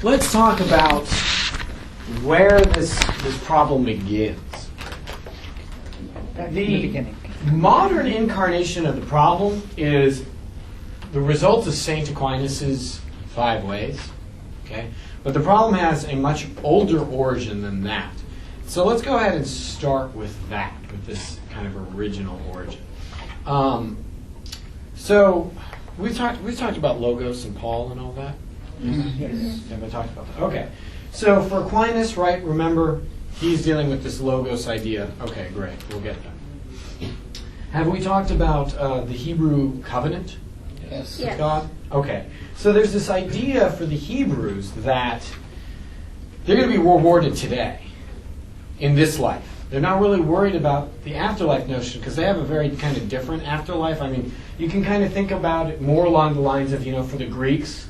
let's talk about where this problem begins. The modern incarnation of the problem is the result of St. Aquinas' 5 ways. Okay? But the problem has a much older origin than that. So let's go ahead and start with that, with this kind of original origin. So we talked about Logos and Paul and all that. Yes. Yeah, we talked about that. Okay. So for Aquinas, right? Remember, he's dealing with this Logos idea. Okay, great. We'll get that. Have we talked about the Hebrew covenant? Yes. With God? Okay. So there's this idea for the Hebrews that they're going to be rewarded today, in this life. They're not really worried about the afterlife notion because they have a very kind of different afterlife. I mean, you can kind of think about it more along the lines of, for the Greeks,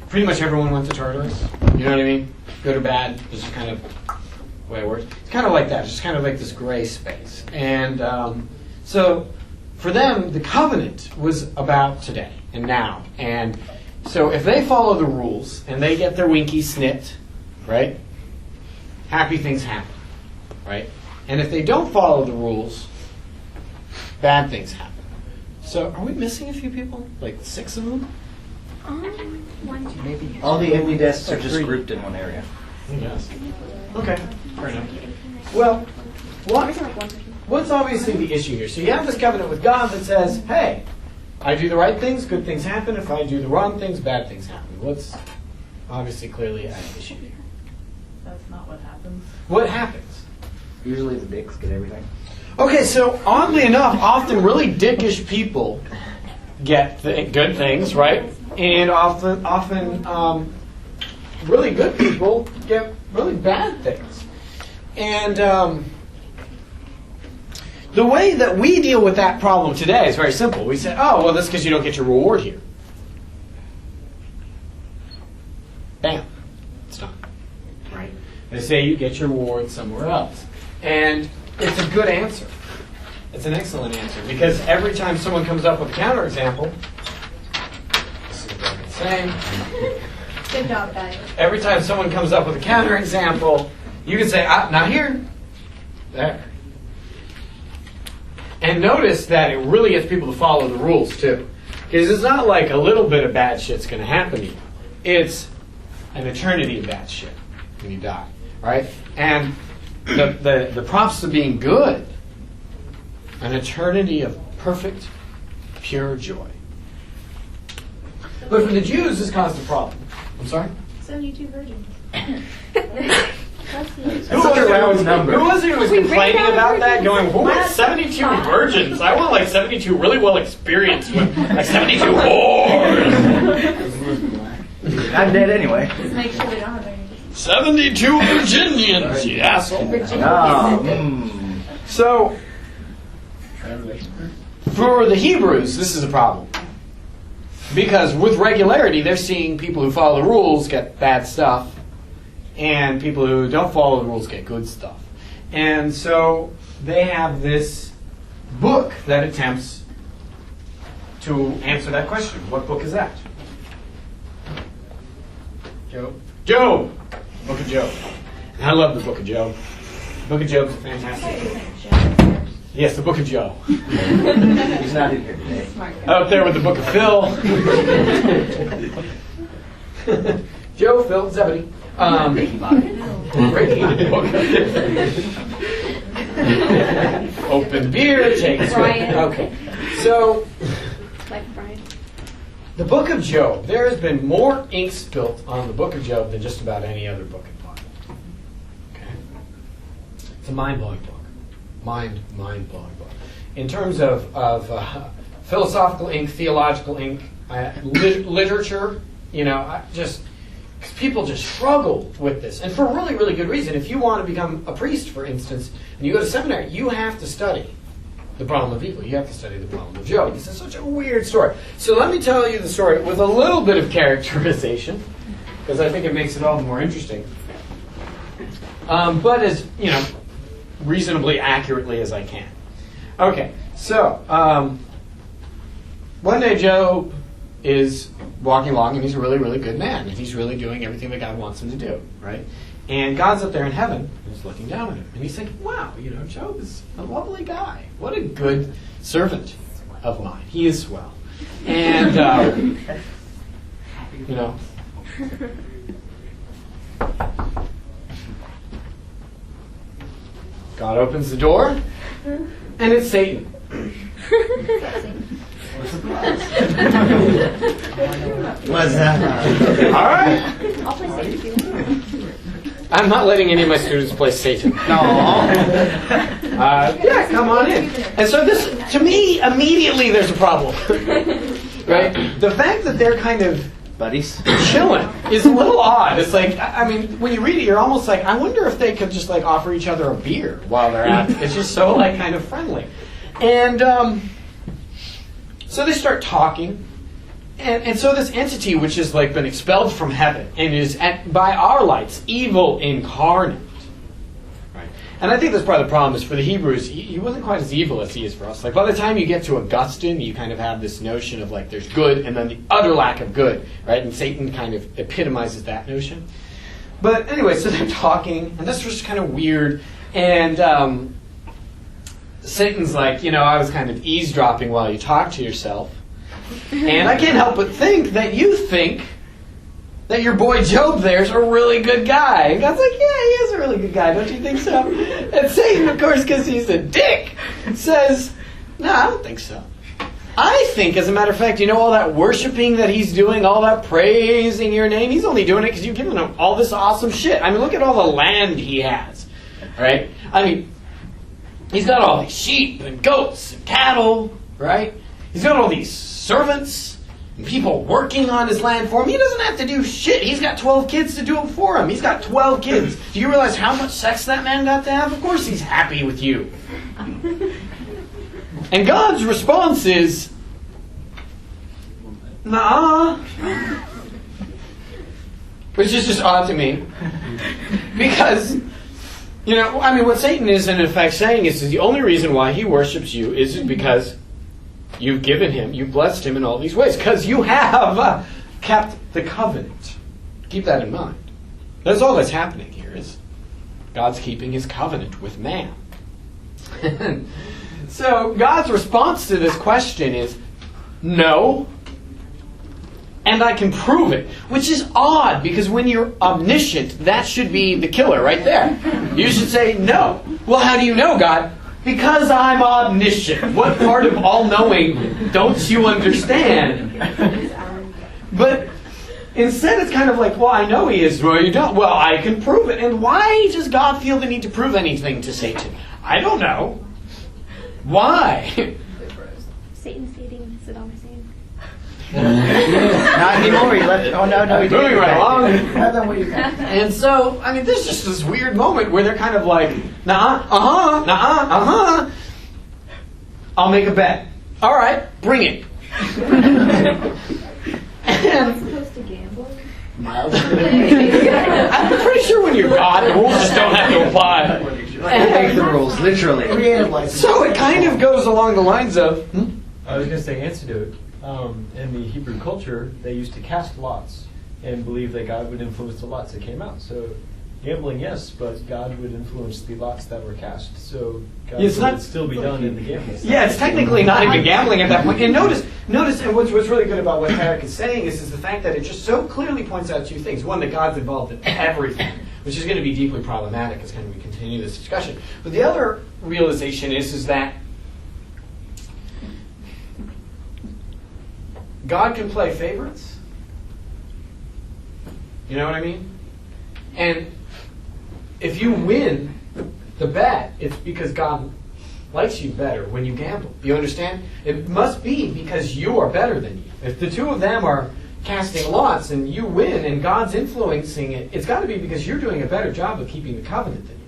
pretty much everyone went to Tartarus. You know what I mean? Good or bad, this is kind of the way it works. It's kind of like that. It's just kind of like this gray space. And so for them, the covenant was about today and now. And so if they follow the rules and they get their winkies snipped, right, happy things happen. Right? And if they don't follow the rules, bad things happen. So are we missing a few people? Like 6 of them? 1, 2, Maybe. All the empty desks are just grouped in one area. Yes. Okay. Fair enough. Well, what's obviously the issue here? So you have this covenant with God that says, hey, I do the right things, good things happen. If I do the wrong things, bad things happen. What's obviously clearly an issue here? That's not what happens. What happens? Usually the dicks get everything. Okay, so oddly enough, often really dickish people get good things, right? And often really good people get really bad things. And the way that we deal with that problem today is very simple. We say, oh, well, that's because you don't get your reward here. Bam. It's done. Right? They say you get your reward somewhere else. And it's a good answer. It's an excellent answer. Because every time someone comes up with a counterexample, this is what I've been saying. Good job, guys. Every time someone comes up with a counterexample, you can say, not here. There. And notice that it really gets people to follow the rules, too. Because it's not like a little bit of bad shit's going to happen to you. It's an eternity of bad shit when you die. Right? And the props of being good, an eternity of perfect, pure joy. But for the Jews, this caused a problem. I'm sorry? 72 virgins. Who was it who was complaining about that? Going, what? 72 virgins? I want like 72 really well experienced with like 72 whores. I'm dead anyway. Just make sure we don't have any. 72 Virginians, you asshole. So, for the Hebrews, this is a problem. Because with regularity, they're seeing people who follow the rules get bad stuff, and people who don't follow the rules get good stuff. And so they have this book that attempts to answer that question. What book is that? Job! Book of Job. I love the Book of Job. The Book of Job is fantastic. Yes, the Book of Job. He's not in here today. Out there with the Book of Phil. Joe, Phil, Zebedee. Open beer, take it. Okay. So, Like Brian. the Book of Job. There has been more ink spilt on the Book of Job than just about any other book in the Bible. Okay. It's a mind-blowing book. Mind-blowing book. In terms of philosophical ink, theological ink, literature, just because people just struggle with this, and for a really, really good reason. If you want to become a priest, for instance, and you go to seminary, you have to study the problem of evil. You have to study the problem of Job. This is such a weird story. So let me tell you the story with a little bit of characterization, because I think it makes it all the more interesting. But as reasonably accurately as I can. Okay, so one day Job is walking along, and he's a really, really good man, and he's really doing everything that God wants him to do, right? And God's up there in heaven, and he's looking down at him, and he's thinking, wow, Job is a lovely guy. What a good servant of mine. He is swell. And, God opens the door, and it's Satan. What's that? All right. I'll play Satan if you want. I'm not letting any of my students play Satan. No. Yeah, come on in. And so this, to me, immediately there's a problem. Right? The fact that they're kind of Buddies? chilling is a little odd. It's like, I mean, when you read it, you're almost like, I wonder if they could just like offer each other a beer while they're at it. It's just so like kind of friendly. And so they start talking. And so this entity, which has like been expelled from heaven and is, by our lights, evil incarnate. Right? And I think that's part of the problem is for the Hebrews, he wasn't quite as evil as he is for us. Like by the time you get to Augustine, you kind of have this notion of like there's good and then the utter lack of good. Right? And Satan kind of epitomizes that notion. But anyway, so they're talking, and this was kind of weird. And Satan's like, I was kind of eavesdropping while you talk to yourself. And I can't help but think that you think that your boy Job there's a really good guy. And God's like, yeah, he is a really good guy. Don't you think so? And Satan, of course, because he's a dick, says, no, I don't think so. I think, as a matter of fact, all that worshiping that he's doing, all that praising your name, he's only doing it because you've given him all this awesome shit. I mean, look at all the land he has. Right? I mean, he's got all these sheep and goats and cattle, right? He's got all these servants and people working on his land for him. He doesn't have to do shit. He's got 12 kids to do it for him. He's got 12 kids. Do you realize how much sex that man got to have? Of course he's happy with you. And God's response is, nah. Which is just odd to me. Because, what Satan is in effect saying is the only reason why he worships you is because you've given him, you've blessed him in all these ways. Because you have kept the covenant. Keep that in mind. That's all that's happening here is God's keeping his covenant with man. So God's response to this question is, no. And I can prove it. Which is odd, because when you're omniscient, that should be the killer right there. You should say, no. Well, how do you know, God? Because I'm omniscient. What part of all-knowing don't you understand? But instead it's kind of like, well, I know he is. Well, you don't. Well, I can prove it. And why does God feel the need to prove anything to Satan? I don't know. Why? Satan's eating Saddam Hussein. Not anymore. He left. Oh, no, he didn't. Moving right along. And And so, there's just this weird moment where they're kind of like, I'll make a bet. All right, bring it. I'm supposed to gamble. I'm pretty sure when you're God, the rules just don't have to apply. make the rules, literally. So it kind of goes along the lines of, I was going to say antidote. In the Hebrew culture, they used to cast lots and believe that God would influence the lots that came out. So gambling, yes, but God would influence the lots that were cast. So God would still be done in the gambling. Yeah, it's technically not even gambling at that point. And notice, and what's really good about what Tarek is saying is the fact that it just so clearly points out two things. One, that God's involved in everything, which is going to be deeply problematic as kind of we continue this discussion. But the other realization is that God can play favorites. You know what I mean? And if you win the bet, it's because God likes you better when you gamble. You understand? It must be because you are better than you. If the two of them are casting lots and you win and God's influencing it, it's got to be because you're doing a better job of keeping the covenant than you.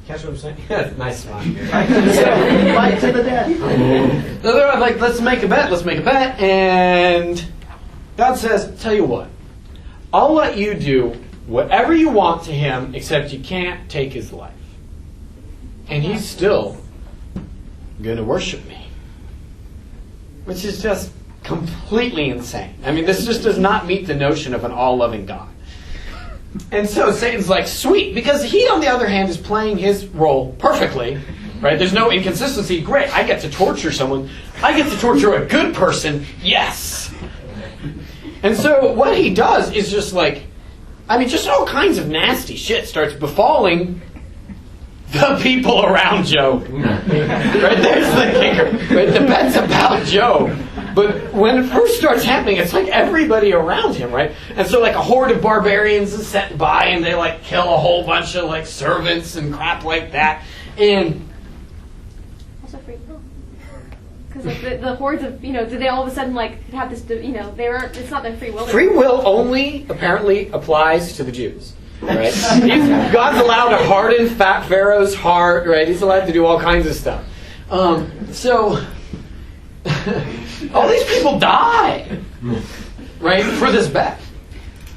Catch what I'm saying? That's a nice smile. Fight to the death. So they're like, let's make a bet. And God says, tell you what, I'll let you do whatever you want to him, except you can't take his life. And he's still going to worship me. Which is just completely insane. I mean, this just does not meet the notion of an all-loving God. And so Satan's like, sweet, because he, on the other hand, is playing his role perfectly, right? There's no inconsistency. Great, I get to torture someone. I get to torture a good person. Yes! And so what he does is just like, I mean, just all kinds of nasty shit starts befalling the people around Job. Right? There's the kicker. Right? The bet's about Job. But when it first starts happening, it's like everybody around him, right? And so like a horde of barbarians is sent by and they like kill a whole bunch of like servants and crap like that. And Also free will. Because like the hordes of, do they all of a sudden like have this, it's not their free will. free will only apparently applies to the Jews. Right? God's allowed to harden Fat Pharaoh's heart, right? He's allowed to do all kinds of stuff. So all these people die, right, for this bet.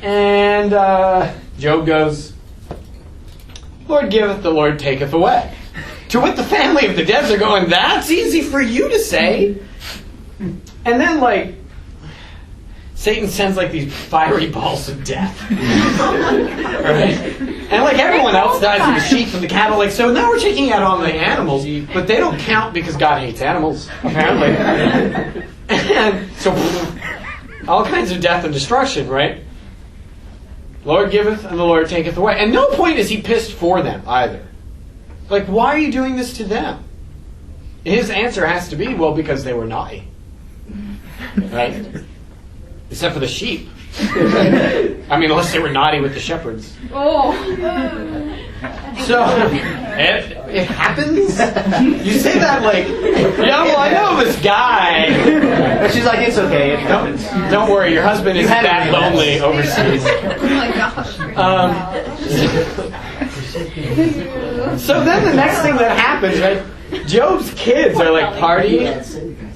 And Job goes, Lord giveth, the Lord taketh away. To which the family of the dead are going, that's easy for you to say. And then, like, Satan sends, like, these fiery balls of death. Right? And, like, everyone else dies, and the sheep and the cattle. Like, so now we're taking out on the animals, but they don't count because God hates animals, apparently. And so, all kinds of death and destruction, right? Lord giveth, and the Lord taketh away. And no point is he pissed for them, either. Like, why are you doing this to them? His answer has to be, well, because they were naughty. Right? Except for the sheep. I mean, unless they were naughty with the shepherds. Oh. So, it happens. You say that like, yeah, well, I know this guy. But she's like, it's okay. It happens. Don't worry, your husband is that lonely overseas. Oh my gosh. So then the next thing that happens, right? Job's kids are like partying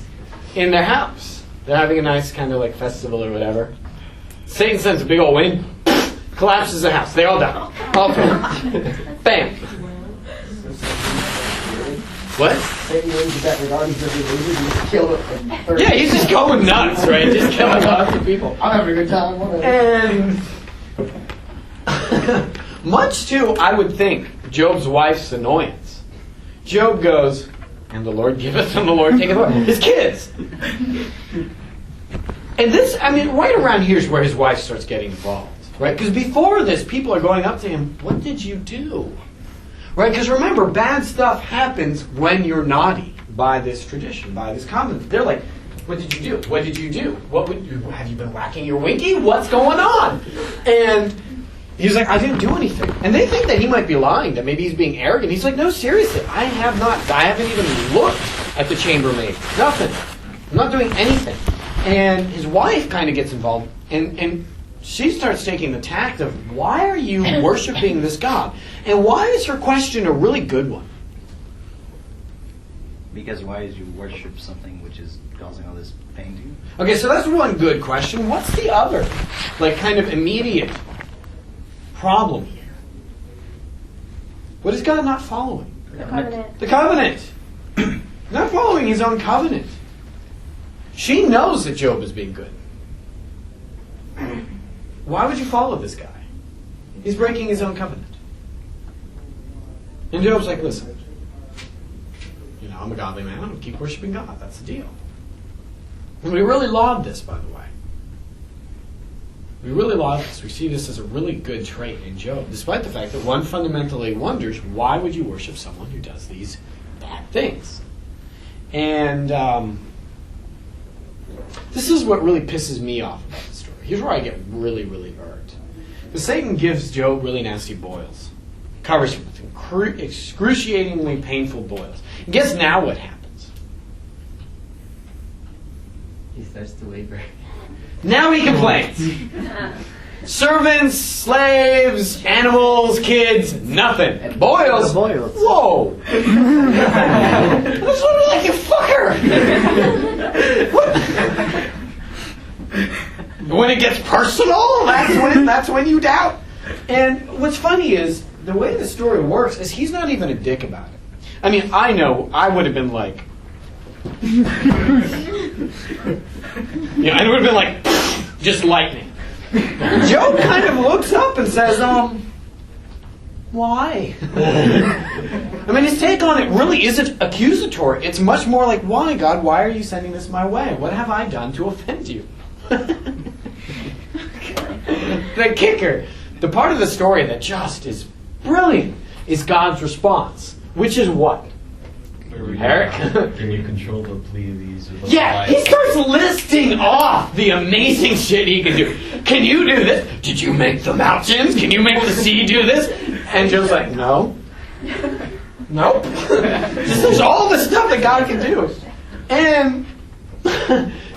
in their house. They're having a nice kind of like festival or whatever. Satan sends a big old wind, collapses the house. They all die. All three. Bam. What? Satan wins the bet regardless of the losers. You just kill it. Yeah, he's just going nuts, right? Just killing lots of people. I'm having a good time. Whatever. And much to, I would think, Job's wife's annoyance, Job goes, and the Lord giveth and the Lord taketh away. His kids. And this, I mean, right around here is where his wife starts getting involved. Right? Because before this, people are going up to him, what did you do? Right? Because remember, bad stuff happens when you're naughty by this tradition, by this covenant. They're like, what did you do? What did you do? Have you been whacking your winky? What's going on? And he's like, I didn't do anything. And they think that he might be lying, that maybe he's being arrogant. He's like, no, seriously, I haven't even looked at the chambermaid. Nothing. I'm not doing anything. And his wife kind of gets involved, and she starts taking the tact of, why are you worshiping this God? And why is her question a really good one? Because why did you worship something which is causing all this pain to you? Okay, so that's one good question. What's the other, like, kind of immediate problem here? What is God not following? The covenant. The covenant. Not following his own covenant. She knows that Job is being good. Why would you follow this guy? He's breaking his own covenant. And Job's like, listen, I'm a godly man. I'm going to keep worshiping God. That's the deal. And we really laud this, by the way. We really laud this. We see this as a really good trait in Job, despite the fact that one fundamentally wonders, why would you worship someone who does these bad things? And this is what really pisses me off about the story. Here's where I get really, really irked. Because Satan gives Job really nasty boils. Covers him with excruciatingly painful boils. And guess now what happens? He starts to labor. Now he complains. Servants, slaves, animals, kids, nothing. Boils. Boils. Whoa. That's what like you fucker. When it gets personal, that's when you doubt. And what's funny is the way the story works is he's not even a dick about it. I mean, I know I would have been like, And it would have been like, just lightning. Job kind of looks up and says, why? I mean, his take on it really isn't accusatory. It's much more like, why, God? Why are you sending this my way? What have I done to offend you? The kicker, the part of the story that just is brilliant, is God's response, which is what? Eric? Can you control the Pleiades? Or the Yeah, he starts listing off the amazing shit he can do. Can you do this? Did you make the mountains? Can you make the sea do this? And Job's like, no. Nope. Just there's all the stuff that God can do. And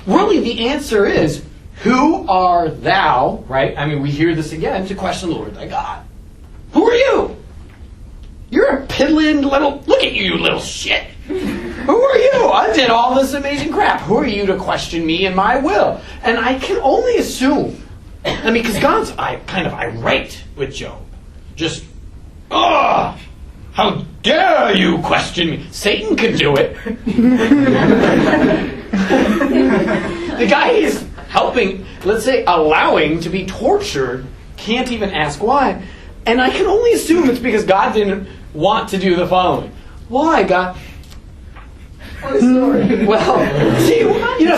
really the answer is, who are thou, right? I mean, we hear this again, to question the Lord thy God. Who are you? You're a piddling little, look at you little shit. Who are you? I did all this amazing crap. Who are you to question me and my will? And I can only assume, I mean, because God's kind of irate with Job. Just, how dare you question me? Satan could do it. The guy he's helping, let's say allowing to be tortured, can't even ask why. And I can only assume it's because God didn't want to do the following. Why, God? Well, see,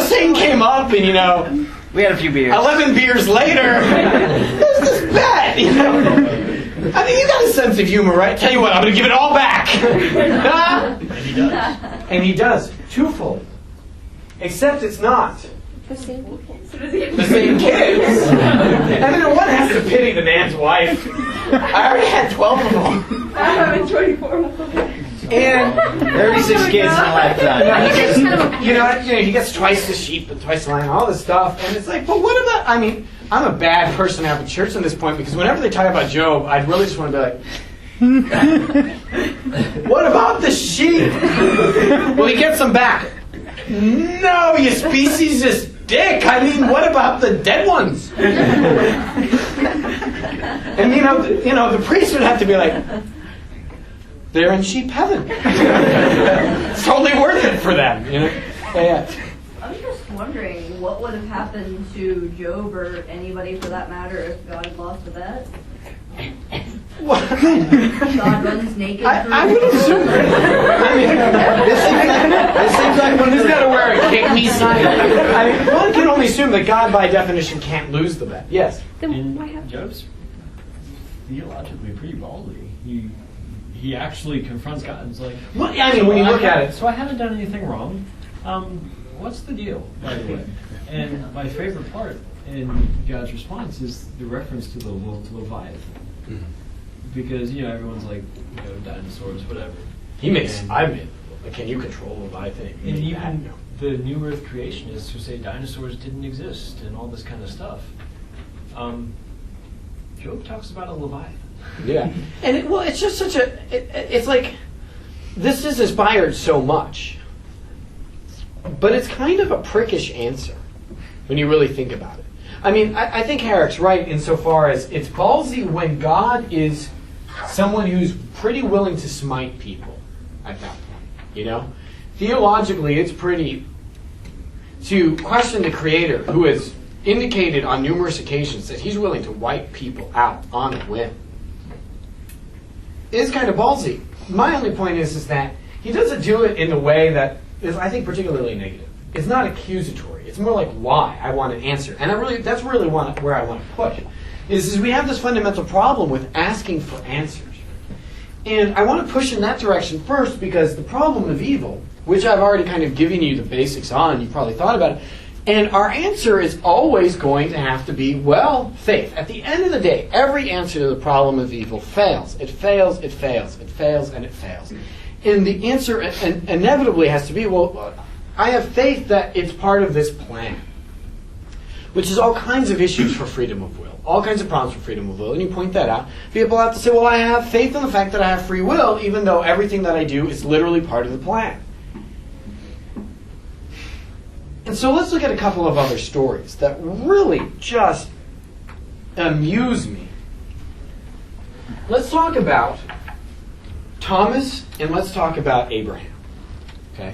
Satan came up and, We had a few beers. 11 beers later, there's this bet, I mean, you got a sense of humor, right? Tell you what, I'm going to give it all back. And he does. And he does, twofold. Except it's not The same people. the same kids. I mean, one has to pity the man's wife. I already had 12 of them. I'm having 24 of them. And 36 kids in a lifetime. he gets twice the sheep and twice the lamb, all this stuff. And it's like, but what about, I mean, I'm a bad person to have in church on this point, because whenever they talk about Job, I really just want to be like, what about the sheep? Well, he gets them back. No, you speciesist dick. I mean, what about the dead ones? And the priest would have to be like, they're in sheep heaven. It's totally worth it for them, Yeah. I'm just wondering what would have happened to Job or anybody for that matter if God had lost the bet. God runs naked. I would assume. I mean, this seems like one who's got to wear a kick me sign. I mean, one can only assume that God, by definition, can't lose the bet. Yes. Then why have Job's theologically pretty ballsy. He actually confronts God and is like, Well, I mean, when you look at it. So I haven't done anything wrong. What's the deal, by the way? And my favorite part in God's response is the reference to the Leviathan. Mm-hmm. Because, everyone's like, dinosaurs, whatever. Can you control Leviathan? And even the New Earth creationists who say dinosaurs didn't exist and all this kind of stuff. Job talks about a Leviathan. Yeah. And it's just such it's like, this is inspired so much. But it's kind of a prickish answer when you really think about it. I mean, I think Herrick's right insofar as it's ballsy when God is someone who's pretty willing to smite people at that point, Theologically, it's pretty to question the Creator, who has indicated on numerous occasions that he's willing to wipe people out on a whim. It is kind of ballsy. My only point is that he doesn't do it in a way that is, I think, particularly negative. It's not accusatory. It's more like why. I want an answer. And that's really where I want to push. Is we have this fundamental problem with asking for answers. And I want to push in that direction first because the problem of evil, which I've already kind of given you the basics on, you've probably thought about it, and our answer is always going to have to be, faith. At the end of the day, every answer to the problem of evil fails. It fails, it fails, it fails, and it fails. And the answer inevitably has to be, I have faith that it's part of this plan. Which is all kinds of issues for freedom of will. All kinds of problems for freedom of will. And you point that out. People have to say, I have faith in the fact that I have free will, even though everything that I do is literally part of the plan. And so let's look at a couple of other stories that really just amuse me. Let's talk about Thomas and let's talk about Abraham. Okay?